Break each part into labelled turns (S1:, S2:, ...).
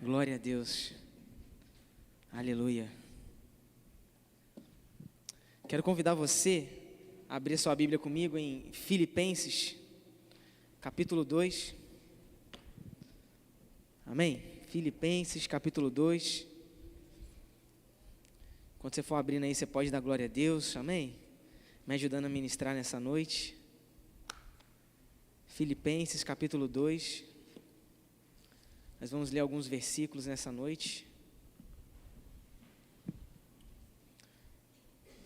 S1: Glória a Deus. Aleluia. Quero convidar você a abrir sua Bíblia comigo em Filipenses, capítulo 2. Amém? Filipenses, capítulo 2. Quando você for abrindo aí, você pode dar glória a Deus. Amém? Me ajudando a ministrar nessa noite. Filipenses, capítulo 2. Nós vamos ler alguns versículos nessa noite.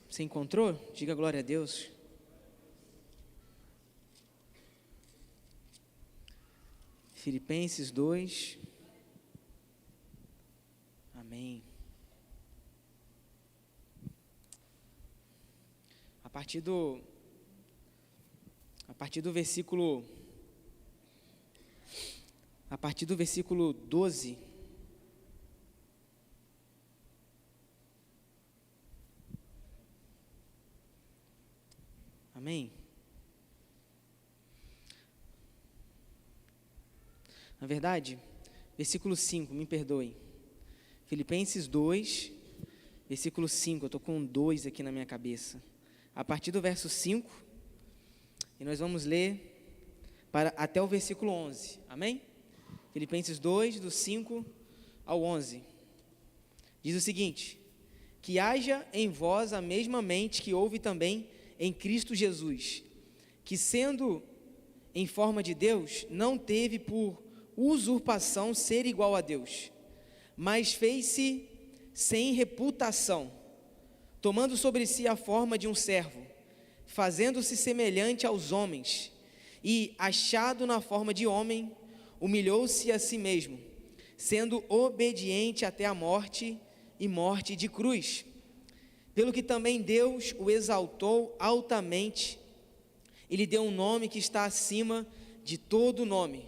S1: Você encontrou? Diga glória a Deus. Filipenses 2. Amém. A partir do versículo 12. Amém? Na verdade, versículo 5, me perdoem. Filipenses 2, versículo 5, eu estou com 2 aqui na minha cabeça. A partir do verso 5, e nós vamos ler até o versículo 11, amém? Filipenses 2, do 5 ao 11. Diz o seguinte: que haja em vós a mesma mente que houve também em Cristo Jesus, que sendo em forma de Deus, não teve por usurpação ser igual a Deus, mas fez-se sem reputação, tomando sobre si a forma de um servo, fazendo-se semelhante aos homens, e achado na forma de homem, humilhou-se a si mesmo, sendo obediente até a morte e morte de cruz. Pelo que também Deus o exaltou altamente, e lhe deu um nome que está acima de todo nome,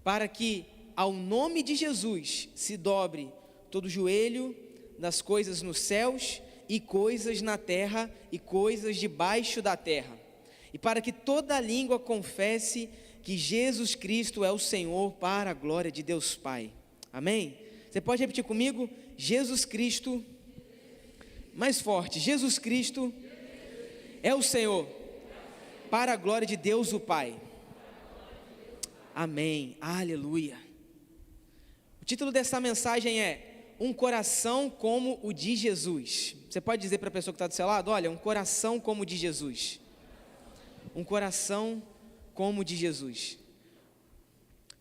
S1: para que ao nome de Jesus se dobre todo joelho das coisas nos céus e coisas na terra e coisas debaixo da terra, e para que toda língua confesse que Jesus Cristo é o Senhor, para a glória de Deus Pai. Amém? Você pode repetir comigo? Jesus Cristo, mais forte, Jesus Cristo é o Senhor, para a glória de Deus o Pai. Amém, aleluia. O título dessa mensagem é Um Coração como o de Jesus. Você pode dizer para a pessoa que está do seu lado: olha, um coração como o de Jesus. Um coração como o de Jesus.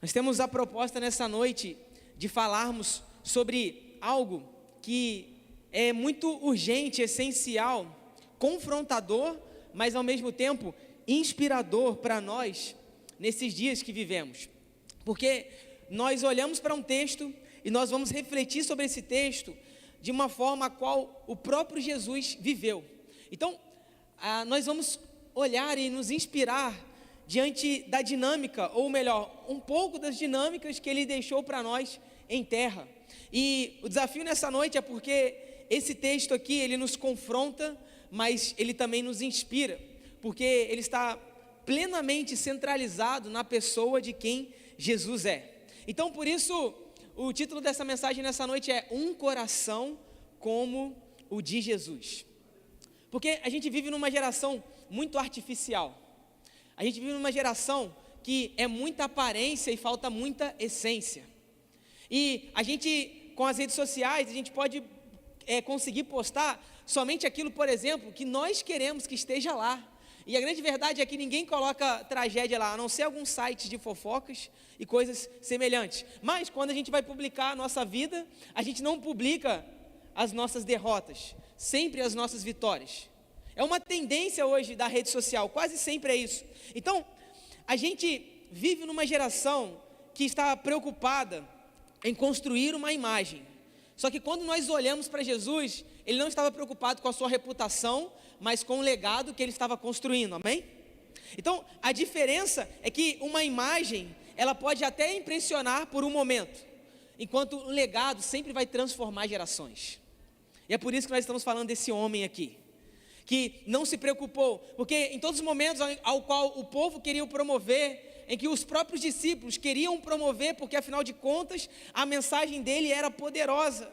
S1: Nós temos a proposta nessa noite de falarmos sobre algo que é muito urgente, essencial, confrontador, mas ao mesmo tempo inspirador para nós nesses dias que vivemos. Porque nós olhamos para um texto e nós vamos refletir sobre esse texto de uma forma a qual o próprio Jesus viveu. Então, nós vamos olhar e nos inspirar diante da dinâmica, ou melhor, um pouco das dinâmicas que ele deixou para nós em terra. E o desafio nessa noite é porque esse texto aqui, ele nos confronta, mas ele também nos inspira, porque ele está plenamente centralizado na pessoa de quem Jesus é. Então, por isso, o título dessa mensagem nessa noite é Um Coração como o de Jesus. Porque a gente vive numa geração muito artificial. A gente vive numa geração que é muita aparência e falta muita essência. E a gente, com as redes sociais, a gente pode conseguir postar somente aquilo, por exemplo, que nós queremos que esteja lá. E a grande verdade é que ninguém coloca tragédia lá, a não ser alguns sites de fofocas e coisas semelhantes. Mas quando a gente vai publicar a nossa vida, a gente não publica as nossas derrotas, sempre as nossas vitórias. É uma tendência hoje da rede social, quase sempre é isso. Então, a gente vive numa geração que está preocupada em construir uma imagem. Só que quando nós olhamos para Jesus, ele não estava preocupado com a sua reputação, mas com o legado que ele estava construindo, amém? Então, a diferença é que uma imagem, ela pode até impressionar por um momento, enquanto o legado sempre vai transformar gerações. E é por isso que nós estamos falando desse homem aqui, que não se preocupou, porque em todos os momentos ao qual o povo queria o promover, em que os próprios discípulos queriam promover, porque afinal de contas, a mensagem dele era poderosa.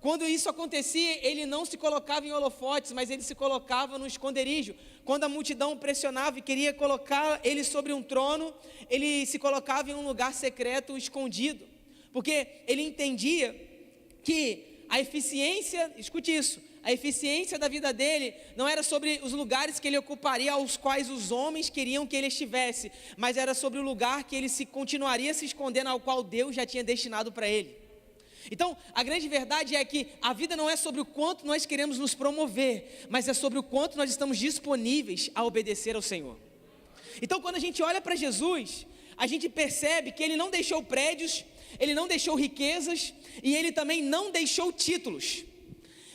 S1: Quando isso acontecia, ele não se colocava em holofotes, mas ele se colocava no esconderijo. Quando a multidão pressionava e queria colocar ele sobre um trono, ele se colocava em um lugar secreto, escondido. Porque ele entendia que a eficiência, escute isso, a eficiência da vida dele não era sobre os lugares que ele ocuparia, aos quais os homens queriam que ele estivesse, mas era sobre o lugar que ele continuaria se escondendo, ao qual Deus já tinha destinado para ele. Então, a grande verdade é que a vida não é sobre o quanto nós queremos nos promover, mas é sobre o quanto nós estamos disponíveis a obedecer ao Senhor. Então, quando a gente olha para Jesus, a gente percebe que ele não deixou prédios, ele não deixou riquezas e ele também não deixou títulos.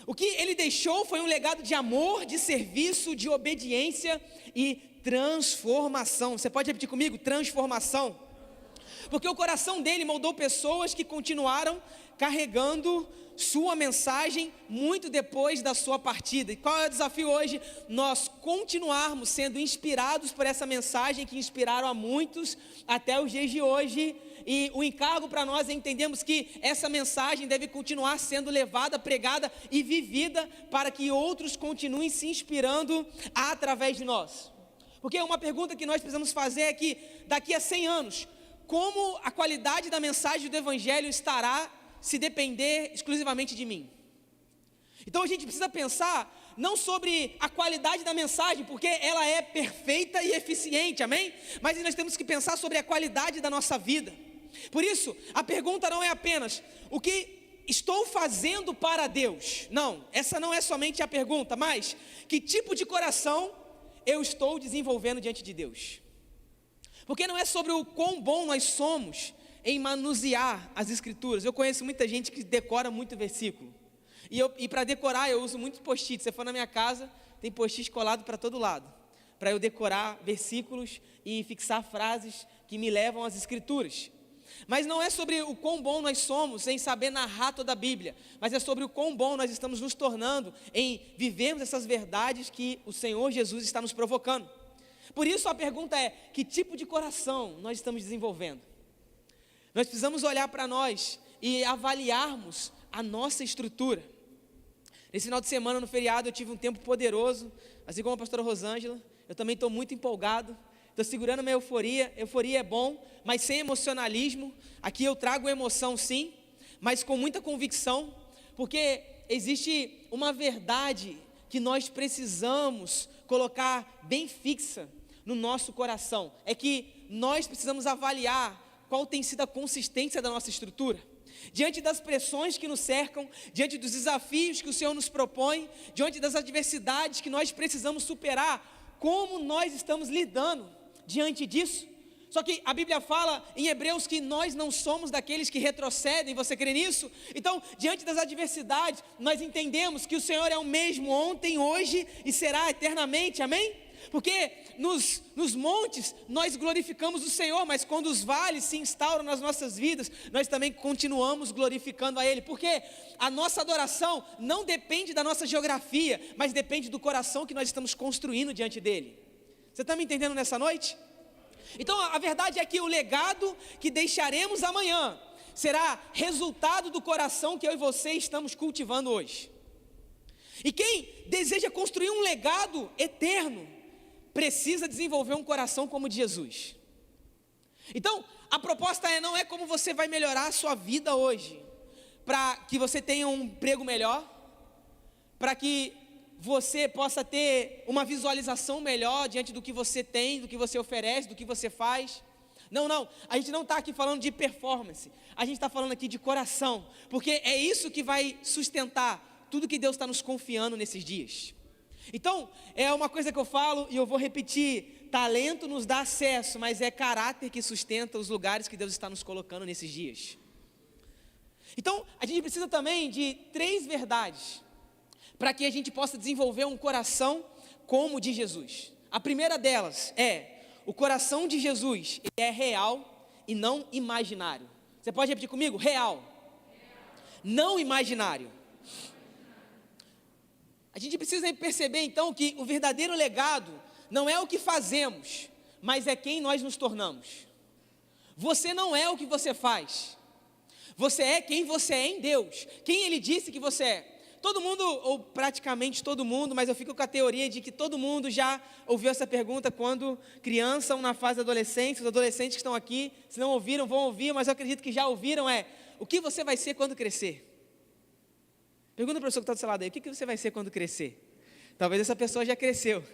S1: O que ele deixou foi um legado de amor, de serviço, de obediência e transformação. Você pode repetir comigo? Transformação. Porque o coração dele moldou pessoas que continuaram carregando sua mensagem muito depois da sua partida. E qual é o desafio hoje? Nós continuarmos sendo inspirados por essa mensagem que inspiraram a muitos até os dias de hoje. E o encargo para nós é entendermos que essa mensagem deve continuar sendo levada, pregada e vivida para que outros continuem se inspirando através de nós. Porque uma pergunta que nós precisamos fazer é que daqui a 100 anos, como a qualidade da mensagem do Evangelho estará se depender exclusivamente de mim? Então a gente precisa pensar não sobre a qualidade da mensagem, porque ela é perfeita e eficiente, amém? Mas nós temos que pensar sobre a qualidade da nossa vida. Por isso, a pergunta não é apenas o que estou fazendo para Deus. Não, essa não é somente a pergunta, mas que tipo de coração eu estou desenvolvendo diante de Deus. Porque não é sobre o quão bom nós somos em manusear as escrituras. Eu conheço muita gente que decora muito versículo. E para decorar eu uso muito post-it. Você for na minha casa, tem post-it colado para todo lado, para eu decorar versículos e fixar frases que me levam às escrituras. Mas não é sobre o quão bom nós somos em saber narrar toda a Bíblia, mas é sobre o quão bom nós estamos nos tornando em vivermos essas verdades que o Senhor Jesus está nos provocando. Por isso a pergunta é, que tipo de coração nós estamos desenvolvendo? Nós precisamos olhar para nós e avaliarmos a nossa estrutura. Nesse final de semana, no feriado, eu tive um tempo poderoso, assim como a pastora Rosângela. Eu também estou muito empolgado, estou segurando minha euforia. Euforia é bom, mas sem emocionalismo. Aqui eu trago emoção sim, mas com muita convicção, porque existe uma verdade que nós precisamos colocar bem fixa no nosso coração. É que nós precisamos avaliar qual tem sido a consistência da nossa estrutura. Diante das pressões que nos cercam, diante dos desafios que o Senhor nos propõe, diante das adversidades que nós precisamos superar, como nós estamos lidando diante disso? Só que a Bíblia fala em Hebreus que nós não somos daqueles que retrocedem, você crê nisso? Então, diante das adversidades, nós entendemos que o Senhor é o mesmo ontem, hoje e será eternamente, amém? Porque nos montes nós glorificamos o Senhor, mas quando os vales se instauram nas nossas vidas, nós também continuamos glorificando a Ele, porque a nossa adoração não depende da nossa geografia, mas depende do coração que nós estamos construindo diante dEle. Você está me entendendo nessa noite? Então a verdade é que o legado que deixaremos amanhã será resultado do coração que eu e você estamos cultivando hoje. E quem deseja construir um legado eterno precisa desenvolver um coração como o de Jesus. Então, a proposta não é como você vai melhorar a sua vida hoje, para que você tenha um emprego melhor, para que você possa ter uma visualização melhor diante do que você tem, do que você oferece, do que você faz. Não, a gente não está aqui falando de performance, a gente está falando aqui de coração, porque é isso que vai sustentar tudo que Deus está nos confiando nesses dias. Então, é uma coisa que eu falo e eu vou repetir: talento nos dá acesso, mas é caráter que sustenta os lugares que Deus está nos colocando nesses dias. Então, a gente precisa também de 3 verdades para que a gente possa desenvolver um coração como o de Jesus. A primeira delas é: o coração de Jesus, ele é real e não imaginário. Você pode repetir comigo? Real. Não imaginário. A gente precisa perceber então que o verdadeiro legado não é o que fazemos, mas é quem nós nos tornamos. Você não é o que você faz. Você é quem você é em Deus. Quem Ele disse que você é. Todo mundo, ou praticamente todo mundo, mas eu fico com a teoria de que todo mundo já ouviu essa pergunta quando criança ou na fase da adolescência. Os adolescentes que estão aqui, se não ouviram, vão ouvir, mas eu acredito que já ouviram, o que você vai ser quando crescer? Pergunta para a pessoa que está do seu lado aí, o que você vai ser quando crescer? Talvez essa pessoa já cresceu.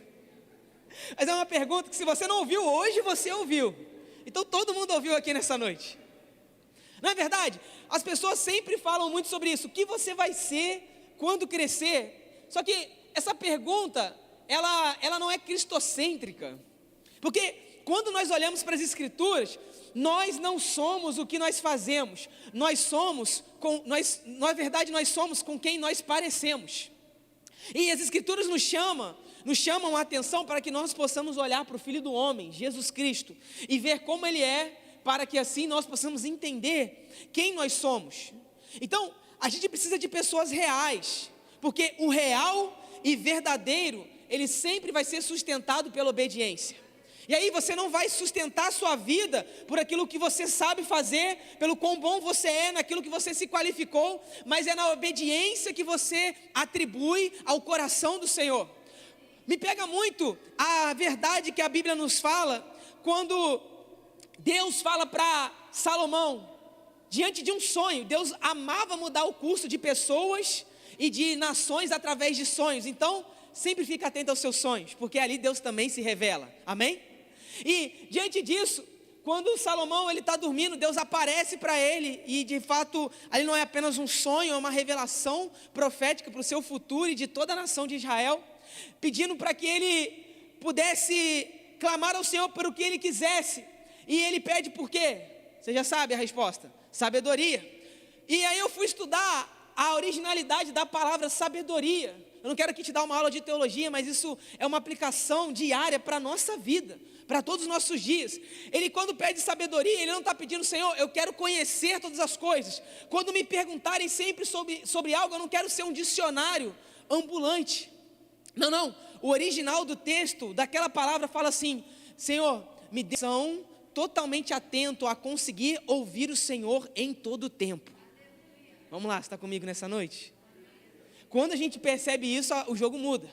S1: Mas é uma pergunta que se você não ouviu hoje, você ouviu. Então todo mundo ouviu aqui nessa noite. Não é verdade? As pessoas sempre falam muito sobre isso. O que você vai ser quando crescer? Só que essa pergunta, ela não é cristocêntrica. Porque quando nós olhamos para as Escrituras, nós não somos o que nós fazemos. Na verdade, nós somos com quem nós parecemos. E as Escrituras nos chamam a atenção para que nós possamos olhar para o Filho do Homem, Jesus Cristo, e ver como Ele é, para que assim nós possamos entender quem nós somos. Então, a gente precisa de pessoas reais, porque o real e verdadeiro, ele sempre vai ser sustentado pela obediência. E aí você não vai sustentar a sua vida por aquilo que você sabe fazer, pelo quão bom você é, naquilo que você se qualificou, mas é na obediência que você atribui ao coração do Senhor. Me pega muito a verdade que a Bíblia nos fala, quando Deus fala para Salomão, diante de um sonho. Deus amava mudar o curso de pessoas e de nações através de sonhos. Então, sempre fica atento aos seus sonhos, porque ali Deus também se revela. Amém? E diante disso, quando Salomão está dormindo, Deus aparece para ele, e de fato, ali não é apenas um sonho, é uma revelação profética para o seu futuro e de toda a nação de Israel, pedindo para que ele pudesse clamar ao Senhor por o que ele quisesse. E ele pede por quê? Você já sabe a resposta: sabedoria. E aí eu fui estudar a originalidade da palavra sabedoria. Eu não quero aqui te dar uma aula de teologia, mas isso é uma aplicação diária para a nossa vida, para todos os nossos dias. Ele, quando pede sabedoria, ele não está pedindo: Senhor, eu quero conhecer todas as coisas. Quando me perguntarem sempre sobre algo, eu não quero ser um dicionário ambulante. Não, o original do texto, daquela palavra, fala assim: Senhor, me dê totalmente atento a conseguir ouvir o Senhor em todo o tempo. Vamos lá, você está comigo nessa noite? Quando a gente percebe isso, o jogo muda.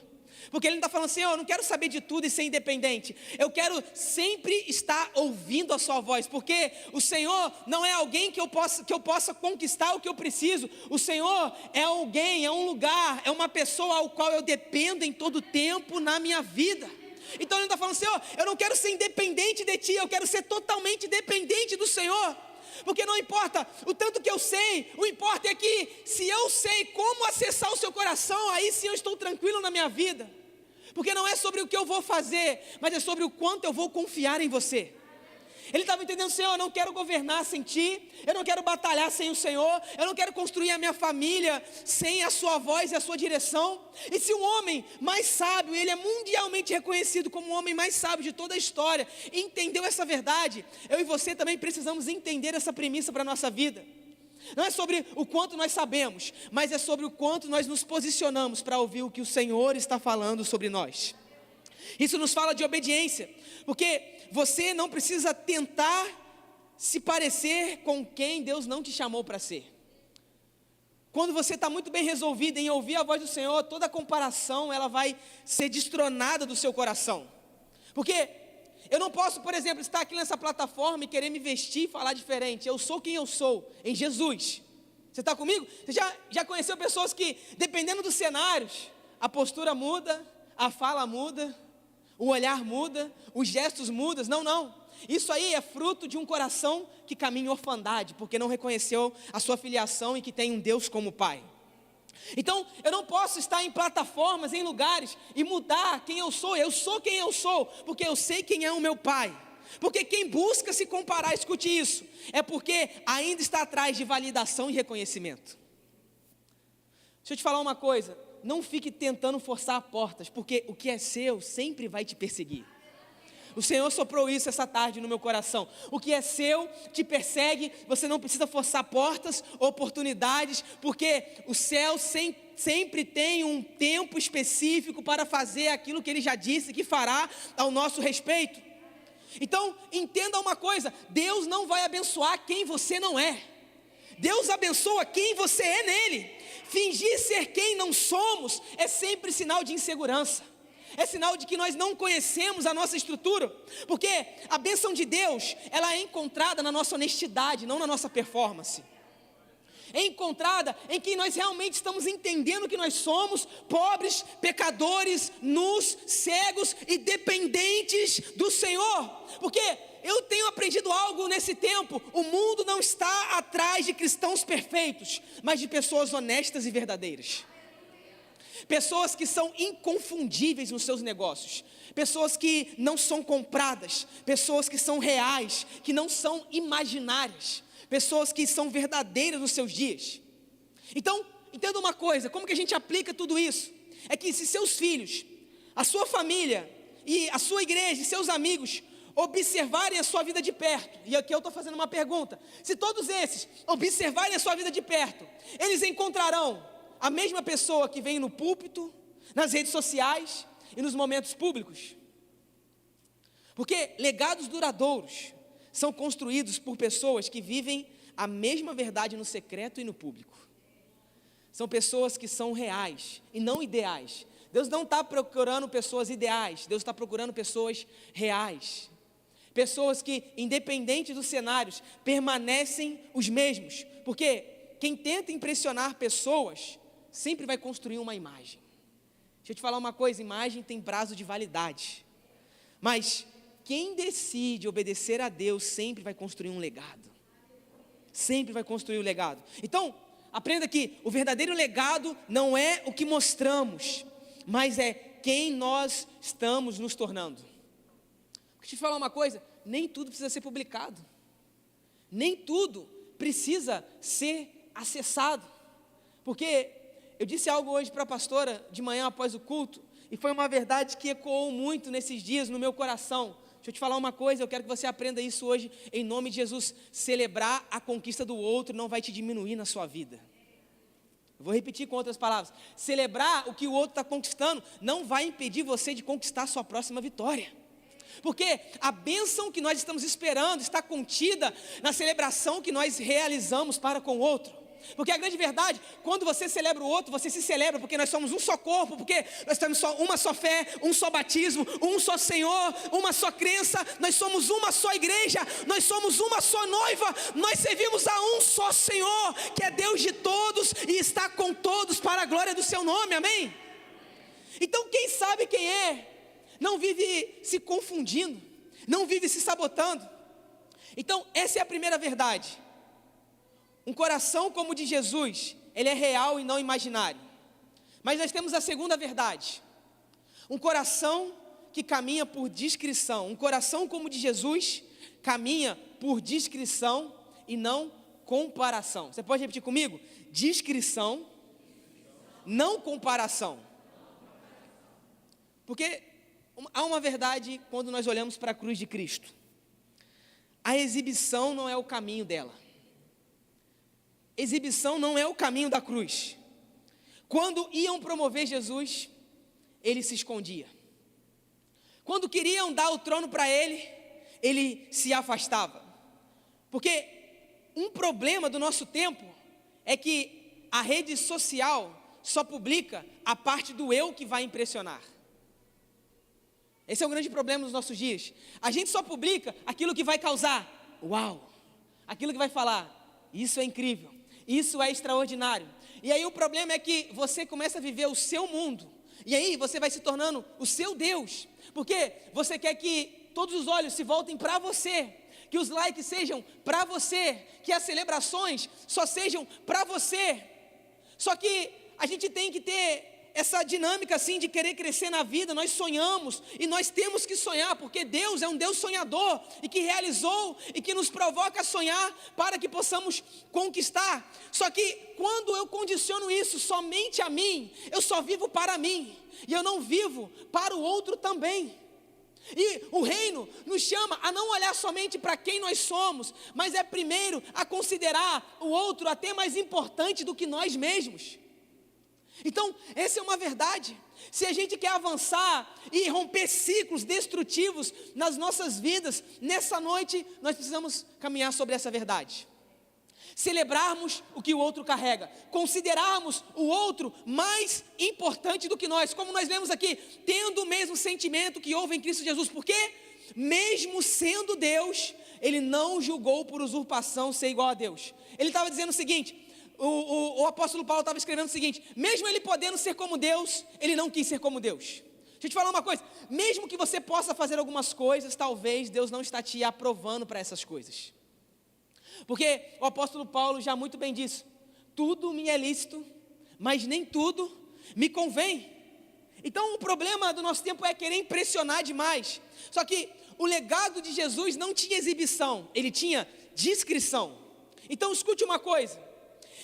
S1: Porque ele não está falando: Senhor, eu não quero saber de tudo e ser independente. Eu quero sempre estar ouvindo a sua voz. Porque o Senhor não é alguém que eu possa conquistar o que eu preciso. O Senhor é alguém, é um lugar, é uma pessoa ao qual eu dependo em todo o tempo na minha vida. Então ele está falando: Senhor, eu não quero ser independente de Ti, eu quero ser totalmente dependente do Senhor. Porque não importa o tanto que eu sei, o importa é que se eu sei como acessar o seu coração, aí sim eu estou tranquilo na minha vida. Porque não é sobre o que eu vou fazer, mas é sobre o quanto eu vou confiar em você. Ele estava entendendo: Senhor, eu não quero governar sem Ti, eu não quero batalhar sem o Senhor, eu não quero construir a minha família sem a Sua voz e a Sua direção. E se o homem mais sábio, ele é mundialmente reconhecido como o homem mais sábio de toda a história, entendeu essa verdade, eu e você também precisamos entender essa premissa para a nossa vida. Não é sobre o quanto nós sabemos, mas é sobre o quanto nós nos posicionamos para ouvir o que o Senhor está falando sobre nós. Isso nos fala de obediência, porque você não precisa tentar se parecer com quem Deus não te chamou para ser. Quando você está muito bem resolvido em ouvir a voz do Senhor, toda comparação ela vai ser destronada do seu coração. Porque eu não posso, por exemplo, estar aqui nessa plataforma e querer me vestir e falar diferente. Eu sou quem eu sou em Jesus. Você está comigo? Você já conheceu pessoas que, dependendo dos cenários, a postura muda, a fala muda, o olhar muda, os gestos mudam? Não. Isso aí é fruto de um coração que caminha em orfandade, porque não reconheceu a sua filiação e que tem um Deus como Pai. Então, eu não posso estar em plataformas, em lugares e mudar quem eu sou. Eu sou quem eu sou, porque eu sei quem é o meu Pai. Porque quem busca se comparar, escute isso, é porque ainda está atrás de validação e reconhecimento. Deixa eu te falar uma coisa: não fique tentando forçar portas, porque o que é seu sempre vai te perseguir. O Senhor soprou isso essa tarde no meu coração. O que é seu te persegue, você não precisa forçar portas, oportunidades, porque o céu sempre tem um tempo específico para fazer aquilo que Ele já disse que fará ao nosso respeito. Então, entenda uma coisa: Deus não vai abençoar quem você não é. Deus abençoa quem você é nele. Fingir ser quem não somos é sempre sinal de insegurança. É sinal de que nós não conhecemos a nossa estrutura. Porque a bênção de Deus, ela é encontrada na nossa honestidade, não na nossa performance. É encontrada em que nós realmente estamos entendendo que nós somos pobres, pecadores, nus, cegos e dependentes do Senhor. Porque eu tenho aprendido algo nesse tempo: o mundo não está atrás de cristãos perfeitos, mas de pessoas honestas e verdadeiras. Pessoas que são inconfundíveis nos seus negócios, pessoas que não são compradas, pessoas que são reais, que não são imaginárias, pessoas que são verdadeiras nos seus dias. Então, entenda uma coisa: como que a gente aplica tudo isso? É que se seus filhos, a sua família e a sua igreja e seus amigos observarem a sua vida de perto, e aqui eu estou fazendo uma pergunta: se todos esses observarem a sua vida de perto, eles encontrarão a mesma pessoa que vem no púlpito, nas redes sociais e nos momentos públicos? Porque legados duradouros são construídos por pessoas que vivem a mesma verdade no secreto e no público. São pessoas que são reais e não ideais. Deus não está procurando pessoas ideais, Deus está procurando pessoas reais. Pessoas que, independente dos cenários, permanecem os mesmos. Porque quem tenta impressionar pessoas sempre vai construir uma imagem. Deixa eu te falar uma coisa: imagem tem prazo de validade. Mas quem decide obedecer a Deus sempre vai construir um legado. Sempre vai construir um legado. Então, aprenda que o verdadeiro legado não é o que mostramos, mas é quem nós estamos nos tornando. Deixa eu te falar uma coisa: nem tudo precisa ser publicado. Nem tudo precisa ser acessado. Porque eu disse algo hoje para a pastora de manhã após o culto, e foi uma verdade que ecoou muito nesses dias no meu coração. Deixa eu te falar uma coisa, eu quero que você aprenda isso hoje, em nome de Jesus: celebrar a conquista do outro não vai te diminuir na sua vida. Eu vou repetir com outras palavras: celebrar o que o outro está conquistando não vai impedir você de conquistar a sua próxima vitória. Porque a bênção que nós estamos esperando está contida na celebração que nós realizamos para com o outro. Porque a grande verdade, quando você celebra o outro, você se celebra, porque nós somos um só corpo, porque nós temos uma só fé, um só batismo, um só Senhor, uma só crença, nós somos uma só igreja, nós somos uma só noiva, nós servimos a um só Senhor, que é Deus de todos e está com todos para a glória do seu nome, amém? Então quem sabe quem é, não vive se confundindo, não vive se sabotando. Então essa é a primeira verdade. Um coração como o de Jesus, ele é real e não imaginário. Mas nós temos a segunda verdade: um coração que caminha por discrição. Um coração como o de Jesus caminha por discrição e não comparação. Você pode repetir comigo? Discrição, não comparação. Porque há uma verdade quando nós olhamos para a cruz de Cristo: a exibição não é o caminho dela. Exibição não é o caminho da cruz. Quando iam promover Jesus, ele se escondia. Quando queriam dar o trono para ele, ele se afastava. Porque um problema do nosso tempo é que a rede social só publica a parte do eu que vai impressionar. Esse é o grande problema dos nossos dias. A gente só publica aquilo que vai causar uau, aquilo que vai falar isso é incrível, isso é extraordinário. E aí o problema é que você começa a viver o seu mundo, e aí você vai se tornando o seu Deus, porque você quer que todos os olhos se voltem para você, que os likes sejam para você, que as celebrações só sejam para você. Só que a gente tem que ter essa dinâmica assim de querer crescer na vida. Nós sonhamos e nós temos que sonhar, porque Deus é um Deus sonhador e que realizou e que nos provoca a sonhar para que possamos conquistar. Só que quando eu condiciono isso somente a mim, eu só vivo para mim e eu não vivo para o outro também. E o reino nos chama a não olhar somente para quem nós somos, mas é primeiro a considerar o outro até mais importante do que nós mesmos. Então, essa é uma verdade. Se a gente quer avançar e romper ciclos destrutivos nas nossas vidas, nessa noite nós precisamos caminhar sobre essa verdade. Celebrarmos o que o outro carrega, considerarmos o outro mais importante do que nós, como nós lemos aqui, tendo o mesmo sentimento que houve em Cristo Jesus, porque mesmo sendo Deus, Ele não julgou por usurpação ser igual a Deus. Ele estava dizendo o seguinte, o apóstolo Paulo estava escrevendo o seguinte, mesmo ele podendo ser como Deus, ele não quis ser como Deus. Deixa eu te falar uma coisa, mesmo que você possa fazer algumas coisas, talvez Deus não está te aprovando para essas coisas. Porque o apóstolo Paulo já muito bem disse, tudo me é lícito, mas nem tudo me convém. Então o problema do nosso tempo é querer impressionar demais. Só que o legado de Jesus não tinha exibição, ele tinha discrição. Então escute uma coisa,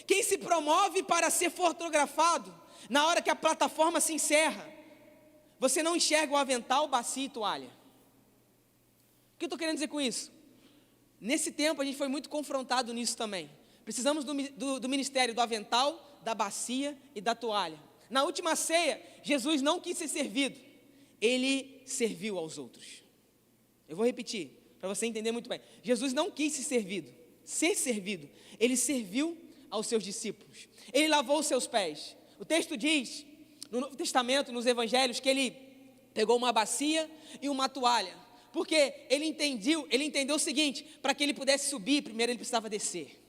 S1: quem se promove para ser fotografado, na hora que a plataforma se encerra, você não enxerga o avental, bacia e toalha. O que eu estou querendo dizer com isso? Nesse tempo a gente foi muito confrontado nisso também. Precisamos do ministério do avental, da bacia e da toalha. Na última ceia, Jesus não quis ser servido, Ele serviu aos outros. Eu vou repetir, para você entender muito bem. Jesus não quis ser servido, Ele serviu aos seus discípulos. Ele lavou os seus pés. O texto diz, no Novo Testamento, nos Evangelhos, que Ele pegou uma bacia e uma toalha. Porque ele entendeu o seguinte, para que ele pudesse subir, primeiro ele precisava descer.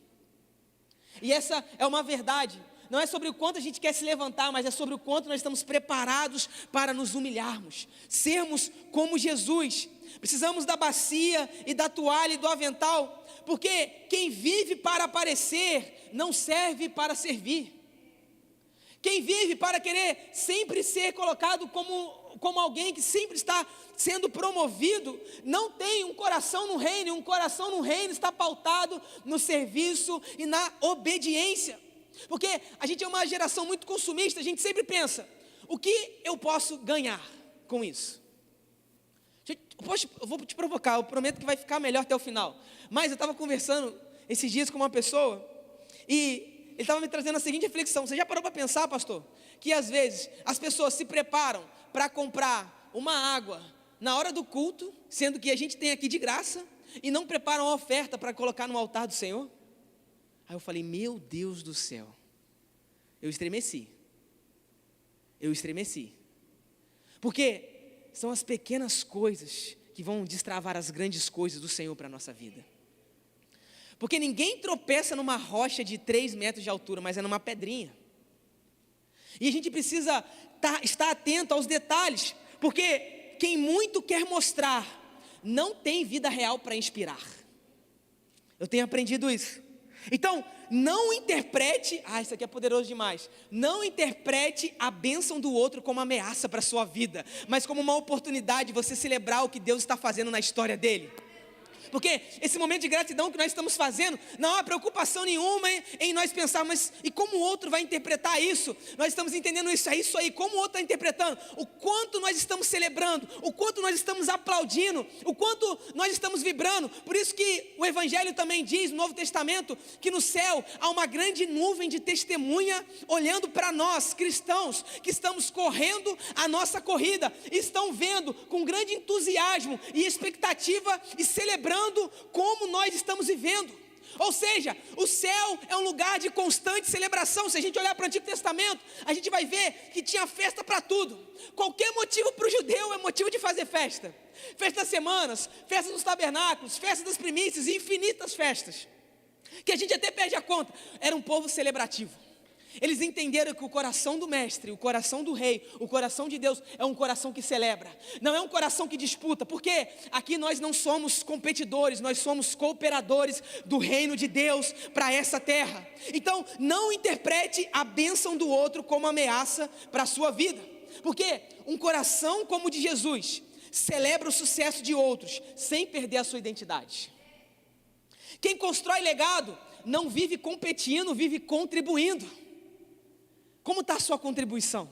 S1: E essa é uma verdade, não é sobre o quanto a gente quer se levantar, mas é sobre o quanto nós estamos preparados para nos humilharmos, sermos como Jesus. Precisamos da bacia e da toalha e do avental, porque quem vive para aparecer, não serve para servir. Quem vive para querer sempre ser colocado como alguém que sempre está sendo promovido, não tem um coração no reino, e um coração no reino está pautado no serviço e na obediência, porque a gente é uma geração muito consumista, a gente sempre pensa, o que eu posso ganhar com isso? Eu vou te provocar, eu prometo que vai ficar melhor até o final, mas eu estava conversando esses dias com uma pessoa, e ele estava me trazendo a seguinte reflexão, você já parou para pensar, pastor, que às vezes as pessoas se preparam para comprar uma água na hora do culto, sendo que a gente tem aqui de graça, e não preparam a oferta para colocar no altar do Senhor? Aí eu falei, meu Deus do céu, eu estremeci, porque são as pequenas coisas que vão destravar as grandes coisas do Senhor para a nossa vida. Porque ninguém tropeça numa rocha de 3 metros de altura, mas é numa pedrinha. E a gente precisa estar atento aos detalhes, porque quem muito quer mostrar, não tem vida real para inspirar. Eu tenho aprendido isso. Então, não interprete, isso aqui é poderoso demais, não interprete a bênção do outro como ameaça para a sua vida, mas como uma oportunidade de você celebrar o que Deus está fazendo na história dele. Porque esse momento de gratidão que nós estamos fazendo, não há preocupação nenhuma em nós pensar, mas e como o outro vai interpretar isso? Nós estamos entendendo isso, é isso aí, como o outro está interpretando, o quanto nós estamos celebrando, o quanto nós estamos aplaudindo, o quanto nós estamos vibrando. Por isso que o Evangelho também diz, no Novo Testamento, que no céu há uma grande nuvem de testemunha olhando para nós, cristãos, que estamos correndo a nossa corrida, e estão vendo com grande entusiasmo e expectativa e celebrando como nós estamos vivendo. Ou seja, o céu é um lugar de constante celebração. Se a gente olhar para o Antigo Testamento, a gente vai ver que tinha festa para tudo. Qualquer motivo para o judeu é motivo de fazer festa. Festa das semanas, festa dos tabernáculos, festa das primícias e infinitas festas, que a gente até perde a conta. Era um povo celebrativo. Eles entenderam que o coração do mestre, o coração do rei, o coração de Deus é um coração que celebra, não é um coração que disputa, porque aqui nós não somos competidores, nós somos cooperadores do reino de Deus para essa terra. Então não interprete a bênção do outro como ameaça para a sua vida, porque um coração como o de Jesus celebra o sucesso de outros sem perder a sua identidade. Quem constrói legado não vive competindo, vive contribuindo. Como está a sua contribuição?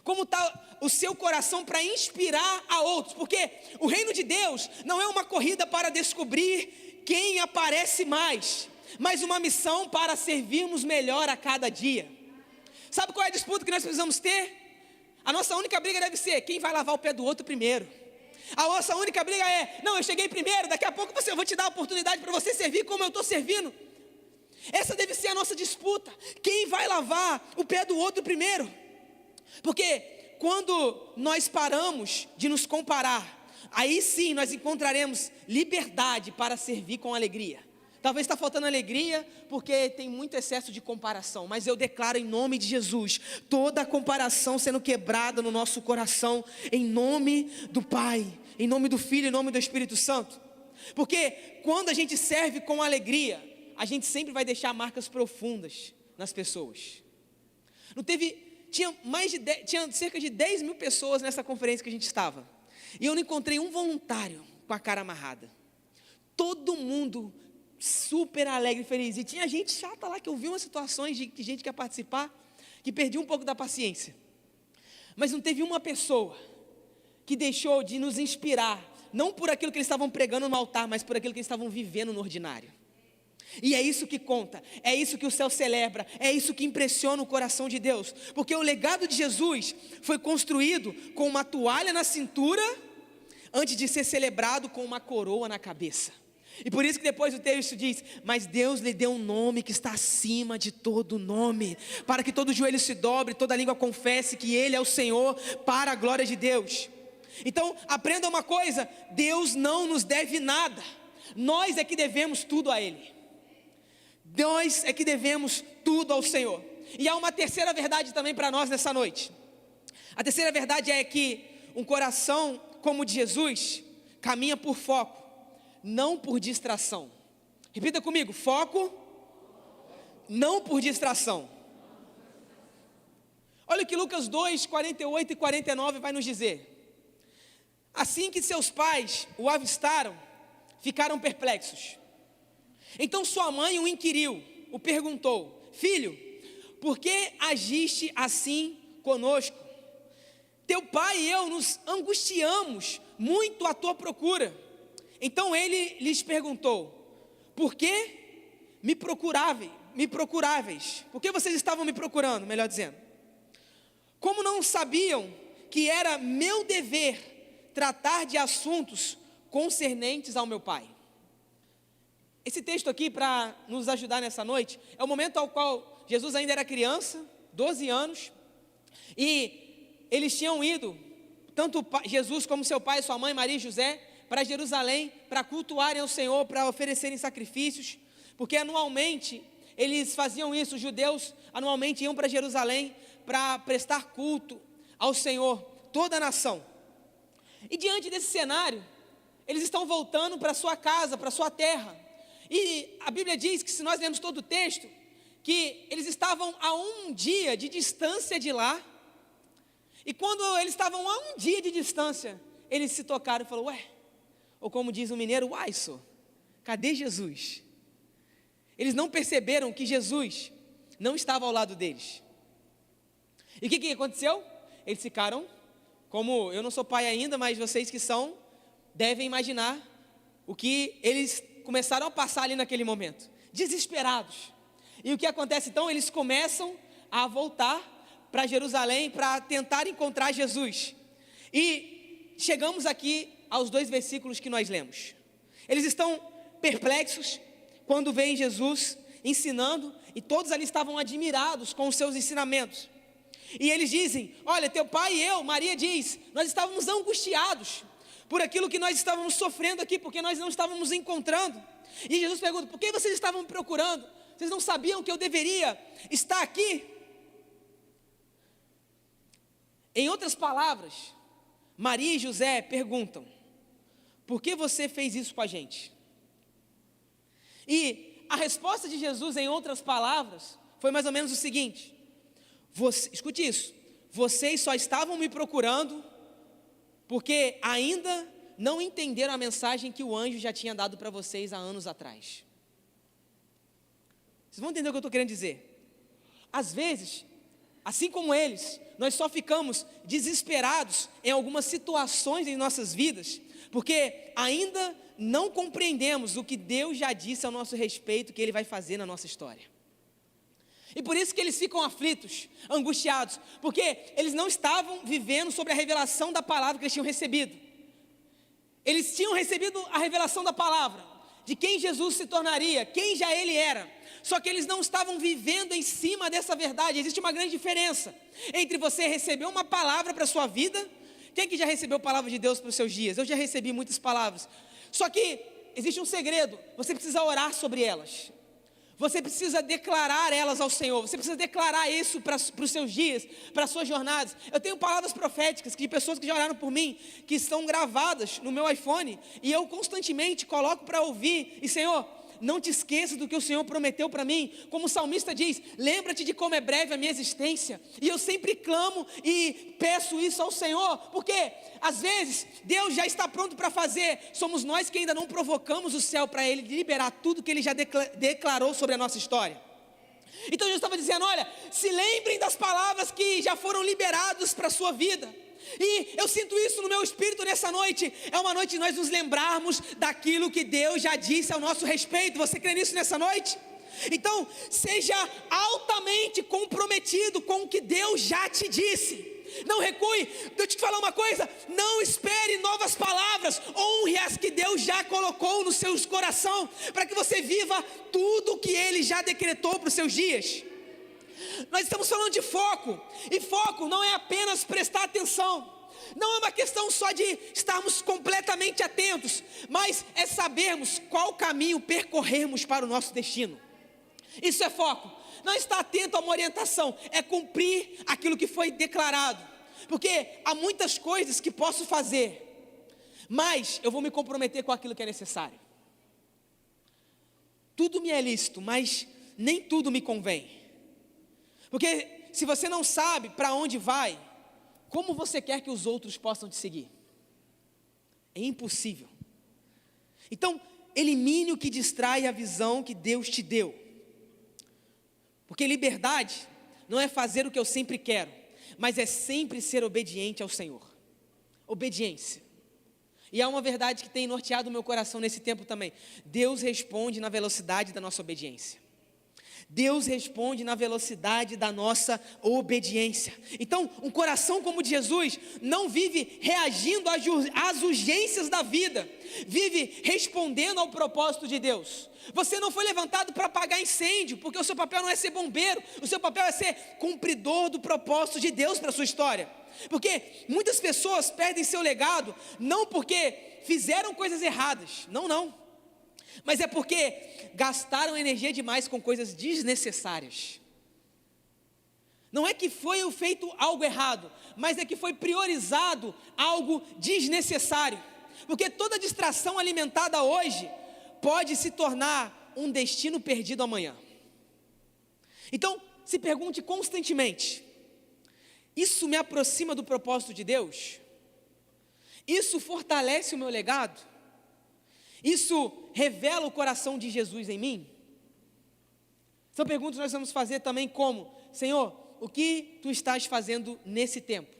S1: Como está o seu coração para inspirar a outros? Porque o reino de Deus não é uma corrida para descobrir quem aparece mais, mas uma missão para servirmos melhor a cada dia. Sabe qual é a disputa que nós precisamos ter? A nossa única briga deve ser quem vai lavar o pé do outro primeiro. A nossa única briga é, não, eu cheguei primeiro, daqui a pouco eu vou te dar a oportunidade para você servir como eu estou servindo. Essa deve ser a nossa disputa, quem vai lavar o pé do outro primeiro. Porque quando nós paramos de nos comparar, aí sim nós encontraremos liberdade para servir com alegria. Talvez está faltando alegria porque tem muito excesso de comparação, mas eu declaro em nome de Jesus, toda a comparação sendo quebrada no nosso coração, em nome do Pai, em nome do Filho, em nome do Espírito Santo. Porque quando a gente serve com alegria, a gente sempre vai deixar marcas profundas nas pessoas. Tinha cerca de 10 mil pessoas nessa conferência que a gente estava, e eu não encontrei um voluntário com a cara amarrada. Todo mundo super alegre e feliz, e tinha gente chata lá, que eu vi umas situações de gente que ia participar, que perdia um pouco da paciência, mas não teve uma pessoa que deixou de nos inspirar, não por aquilo que eles estavam pregando no altar, mas por aquilo que eles estavam vivendo no ordinário. E é isso que conta, é isso que o céu celebra, é isso que impressiona o coração de Deus, porque o legado de Jesus foi construído com uma toalha na cintura, antes de ser celebrado com uma coroa na cabeça. E por isso que depois o texto diz, mas Deus lhe deu um nome que está acima de todo nome, para que todo joelho se dobre, toda língua confesse que Ele é o Senhor, para a glória de Deus. Então aprenda uma coisa, Deus não nos deve nada, nós é que devemos tudo a Ele. Nós é que devemos tudo ao Senhor. E há uma terceira verdade também para nós nessa noite. A terceira verdade é que um coração como o de Jesus caminha por foco, não por distração. Repita comigo, foco, não por distração. Olha o que Lucas 2, 48 e 49 vai nos dizer. Assim que seus pais o avistaram, ficaram perplexos. Então sua mãe o inquiriu, o perguntou, filho, por que agiste assim conosco? Teu pai e eu nos angustiamos muito à tua procura. Então ele lhes perguntou, por que me procuráveis? Por que vocês estavam me procurando, melhor dizendo? Como não sabiam que era meu dever tratar de assuntos concernentes ao meu pai? Esse texto aqui, para nos ajudar nessa noite, é o momento ao qual Jesus ainda era criança, 12 anos, e eles tinham ido, tanto Jesus como seu pai, sua mãe, Maria e José, para Jerusalém, para cultuarem ao Senhor, para oferecerem sacrifícios, porque anualmente eles faziam isso, os judeus anualmente iam para Jerusalém, para prestar culto ao Senhor, toda a nação. E diante desse cenário, eles estão voltando para sua casa, para sua terra, e a Bíblia diz que, se nós lermos todo o texto, que eles estavam a um dia de distância de lá, e quando eles estavam a um dia de distância, eles se tocaram e falaram, ué, ou como diz o mineiro, uai, só, cadê Jesus? Eles não perceberam que Jesus não estava ao lado deles. E o que aconteceu? Eles ficaram, como eu não sou pai ainda, mas vocês que são, devem imaginar o que eles começaram a passar ali naquele momento, desesperados. E o que acontece então? Eles começam a voltar para Jerusalém para tentar encontrar Jesus. E chegamos aqui aos 2 versículos que nós lemos. Eles estão perplexos quando veem Jesus ensinando, e todos ali estavam admirados com os seus ensinamentos. E eles dizem, olha, teu pai e eu, Maria diz, nós estávamos angustiados por aquilo que nós estávamos sofrendo aqui, porque nós não estávamos encontrando. E Jesus pergunta, por que vocês estavam me procurando? Vocês não sabiam que eu deveria estar aqui? Em outras palavras, Maria e José perguntam, por que você fez isso com a gente? E a resposta de Jesus, em outras palavras, foi mais ou menos o seguinte, escute isso, vocês só estavam me procurando porque ainda não entenderam a mensagem que o anjo já tinha dado para vocês há anos atrás. Vocês vão entender o que eu estou querendo dizer. Às vezes, assim como eles, nós só ficamos desesperados em algumas situações em nossas vidas, porque ainda não compreendemos o que Deus já disse ao nosso respeito, que Ele vai fazer na nossa história. E por isso que eles ficam aflitos, angustiados, porque eles não estavam vivendo sobre a revelação da palavra que eles tinham recebido. Eles tinham recebido a revelação da palavra, de quem Jesus se tornaria, quem já ele era. Só que eles não estavam vivendo em cima dessa verdade. Existe uma grande diferença entre você receber uma palavra para a sua vida. Quem que já recebeu a palavra de Deus para os seus dias? Eu já recebi muitas palavras. Só que existe um segredo, você precisa orar sobre elas. Você precisa declarar elas ao Senhor. Você precisa declarar isso para os seus dias, para as suas jornadas. Eu tenho palavras proféticas de pessoas que já oraram por mim, que estão gravadas no meu iPhone, e eu constantemente coloco para ouvir. E Senhor, não te esqueça do que o Senhor prometeu para mim. Como o salmista diz, lembra-te de como é breve a minha existência. E eu sempre clamo e peço isso ao Senhor, porque às vezes Deus já está pronto para fazer. Somos nós que ainda não provocamos o céu para Ele liberar tudo que Ele já declarou sobre a nossa história. Então eu estava dizendo, olha, se lembrem das palavras que já foram liberadas para a sua vida. E eu sinto isso no meu espírito nessa noite. É uma noite de nós nos lembrarmos daquilo que Deus já disse ao nosso respeito. Você crê nisso nessa noite? Então, seja altamente comprometido com o que Deus já te disse. Não recue. Deixa eu te falar uma coisa, não espere novas palavras. Honre as que Deus já colocou no seu coração, para que você viva tudo o que Ele já decretou para os seus dias. Nós estamos falando de foco, e foco não é apenas prestar atenção, não é uma questão só de estarmos completamente atentos, mas é sabermos qual caminho percorrermos para o nosso destino. Isso é foco, não estar atento a uma orientação, é cumprir aquilo que foi declarado, porque há muitas coisas que posso fazer, mas eu vou me comprometer com aquilo que é necessário. Tudo me é lícito, mas nem tudo me convém. Porque se você não sabe para onde vai, como você quer que os outros possam te seguir? É impossível. Então, elimine o que distrai a visão que Deus te deu. Porque liberdade não é fazer o que eu sempre quero, mas é sempre ser obediente ao Senhor. Obediência. E há uma verdade que tem norteado o meu coração nesse tempo também. Deus responde na velocidade da nossa obediência. Deus responde na velocidade da nossa obediência. Então, um coração como o de Jesus não vive reagindo às urgências da vida, vive respondendo ao propósito de Deus. Você não foi levantado para apagar incêndio, porque o seu papel não é ser bombeiro, o seu papel é ser cumpridor do propósito de Deus para a sua história. Porque muitas pessoas perdem seu legado, não porque fizeram coisas erradas, não. Mas é porque gastaram energia demais com coisas desnecessárias. Não é que foi feito algo errado, mas é que foi priorizado algo desnecessário. Porque toda distração alimentada hoje pode se tornar um destino perdido amanhã. Então, se pergunte constantemente: isso me aproxima do propósito de Deus? Isso fortalece o meu legado? Isso revela o coração de Jesus em mim? São perguntas que nós vamos fazer também como: Senhor, o que Tu estás fazendo nesse tempo?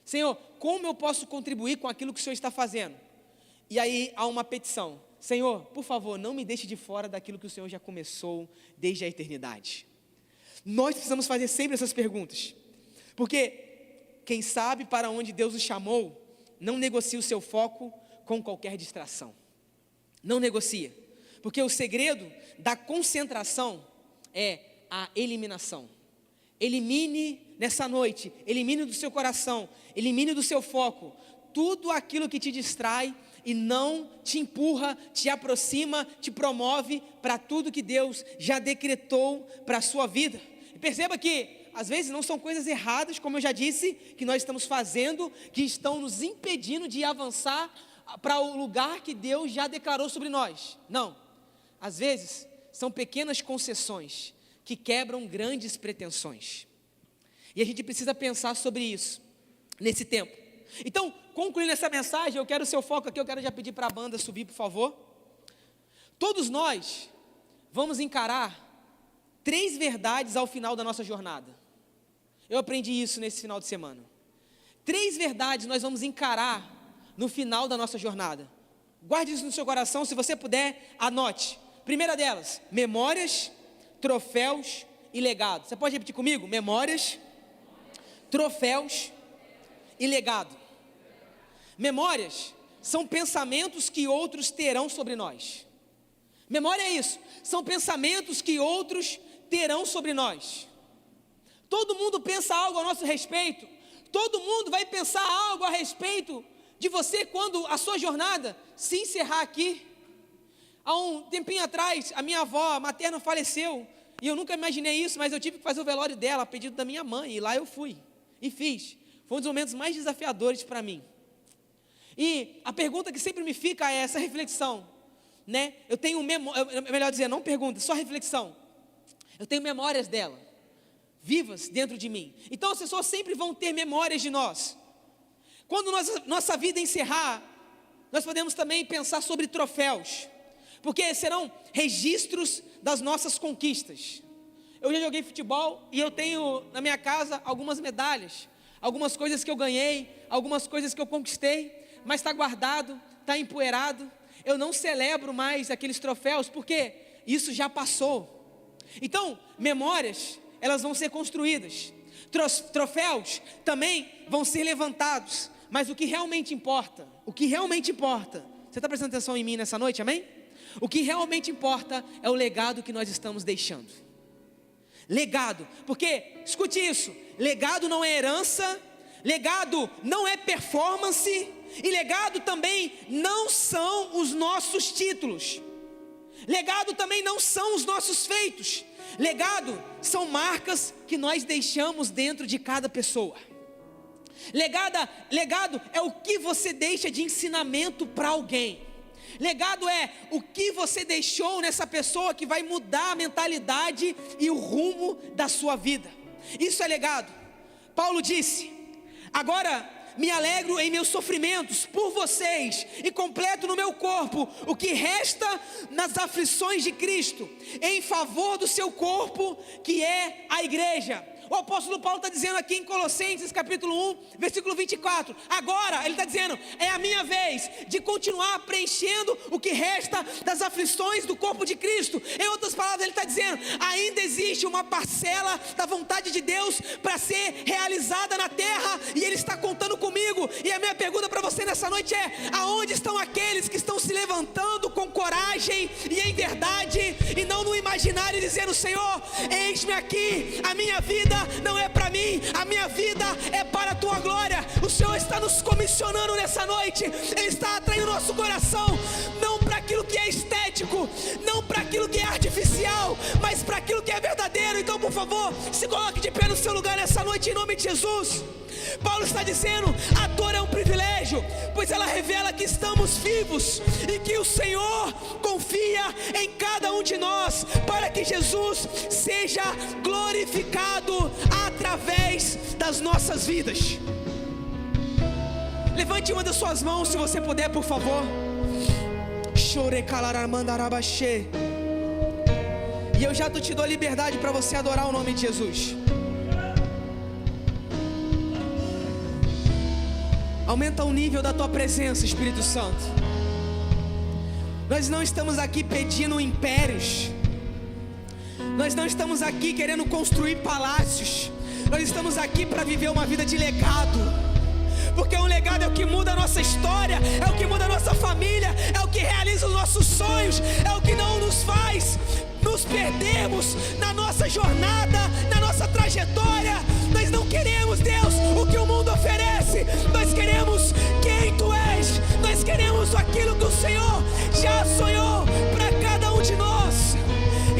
S1: Senhor, como eu posso contribuir com aquilo que o Senhor está fazendo? E aí há uma petição: Senhor, por favor, não me deixe de fora daquilo que o Senhor já começou desde a eternidade. Nós precisamos fazer sempre essas perguntas, porque quem sabe para onde Deus o chamou, não negocia o seu foco com qualquer distração. Não negocia, porque o segredo da concentração é a eliminação. Elimine nessa noite, elimine do seu coração, elimine do seu foco tudo aquilo que te distrai e não te empurra, te aproxima, te promove para tudo que Deus já decretou para a sua vida. E perceba que às vezes não são coisas erradas, como eu já disse, que nós estamos fazendo, que estão nos impedindo de avançar para o lugar que Deus já declarou sobre nós. Não, às vezes são pequenas concessões que quebram grandes pretensões, e a gente precisa pensar sobre isso nesse tempo. Então, concluindo essa mensagem, eu quero o seu foco aqui, eu quero já pedir para a banda subir, por favor. Todos nós vamos encarar 3 verdades ao final da nossa jornada. Eu aprendi isso nesse final de semana. 3 verdades nós vamos encarar no final da nossa jornada. Guarde isso no seu coração, se você puder, anote. Primeira delas: memórias, troféus e legado. Você pode repetir comigo? Memórias, troféus e legado. Memórias são pensamentos que outros terão sobre nós. Memória é isso, são pensamentos que outros terão sobre nós. Todo mundo pensa algo a nosso respeito. Todo mundo vai pensar algo a respeito de você quando a sua jornada se encerrar aqui. Há um tempinho atrás, a minha avó materna faleceu, e eu nunca imaginei isso, mas eu tive que fazer o velório dela, a pedido da minha mãe, e lá eu fui, e fiz. Foi um dos momentos mais desafiadores para mim. E a pergunta que sempre me fica é essa reflexão, né? Eu tenho melhor dizer, não pergunta, só reflexão. Eu tenho memórias dela, vivas dentro de mim. Então as pessoas sempre vão ter memórias de nós. Quando nossa vida encerrar, nós podemos também pensar sobre troféus, porque serão registros das nossas conquistas. Eu já joguei futebol e eu tenho na minha casa algumas medalhas, algumas coisas que eu ganhei, algumas coisas que eu conquistei, mas está guardado, está empoeirado. Eu não celebro mais aqueles troféus, porque isso já passou. Então, memórias, elas vão ser construídas. Troféus também vão ser levantados. Mas o que realmente importa, você está prestando atenção em mim nessa noite, amém? O que realmente importa é o legado que nós estamos deixando. Legado, porque, escute isso, legado não é herança, legado não é performance, e legado também não são os nossos títulos. Legado também não são os nossos feitos. Legado são marcas que nós deixamos dentro de cada pessoa. Legado é o que você deixa de ensinamento para alguém. Legado é o que você deixou nessa pessoa que vai mudar a mentalidade e o rumo da sua vida. Isso é legado. Paulo disse: agora me alegro em meus sofrimentos por vocês e completo no meu corpo o que resta nas aflições de Cristo, em favor do seu corpo, que é a igreja. O apóstolo Paulo está dizendo aqui em Colossenses capítulo 1, versículo 24, agora ele está dizendo, é a minha vez de continuar preenchendo o que resta das aflições do corpo de Cristo. Em outras palavras, ele está dizendo, ainda existe uma parcela da vontade de Deus para ser realizada na terra, e ele está contando comigo. E a minha pergunta para você nessa noite é: aonde estão aqueles que estão se levantando com coragem e em verdade, e não no imaginário, dizendo, Senhor, eis-me aqui, a minha vida não é para mim, a minha vida é para a tua glória. O Senhor está nos comissionando nessa noite. Ele está atraindo nosso coração, não para aquilo que é estético, não para aquilo que é artificial, mas para aquilo que é verdadeiro. Então, por favor, se coloque de pé no seu lugar nessa noite, em nome de Jesus. Paulo está dizendo, a dor é um privilégio, pois ela revela que estamos vivos e que o Senhor confia em cada um de nós, para que Jesus seja glorificado através das nossas vidas. Levante uma das suas mãos, se você puder, por favor. E eu já te dou liberdade para você adorar o nome de Jesus. Aumenta o nível da tua presença, Espírito Santo. Nós não estamos aqui pedindo impérios. Nós não estamos aqui querendo construir palácios. Nós estamos aqui para viver uma vida de legado. Porque um legado é o que muda a nossa história, é o que muda a nossa família, é o que realiza os nossos sonhos, é o que não nos faz nos perdermos na nossa jornada, na nossa trajetória. Nós não queremos, Deus, o que o mundo oferece. Nós queremos quem Tu és. Nós queremos aquilo que o Senhor já sonhou para cada um de nós.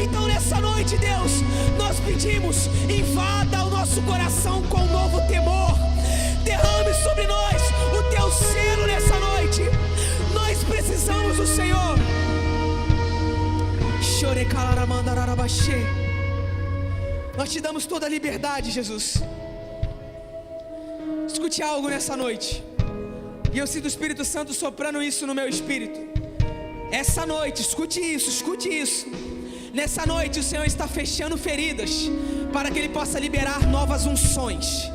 S1: Então nessa noite, Deus, nós pedimos, invada o nosso coração com um novo temor. Derrame sobre nós o Teu selo nessa noite. Nós precisamos do Senhor. Nós Te damos toda a liberdade, Jesus. Escute algo nessa noite, e eu sinto o Espírito Santo soprando isso no meu espírito. Essa noite, escute isso. Nessa noite o Senhor está fechando feridas, para que Ele possa liberar novas unções.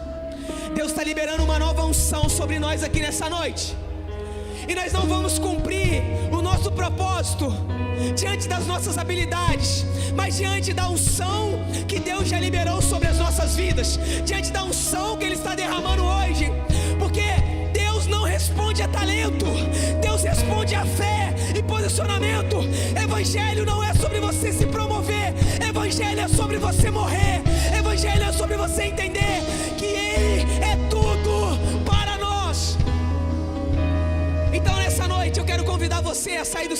S1: Deus está liberando uma nova unção sobre nós aqui nessa noite. e nós não vamos cumprir o nosso propósito diante das nossas habilidades, mas diante da unção que Deus já liberou sobre as nossas vidas, diante da unção que Ele está derramando hoje, porque Deus não responde a talento, Deus responde a fé e posicionamento. Evangelho não é sobre você se promover, Evangelho é sobre você morrer, Evangelho é sobre você entender que Ele é tudo para nós. Então nessa noite eu quero convidar você a sair do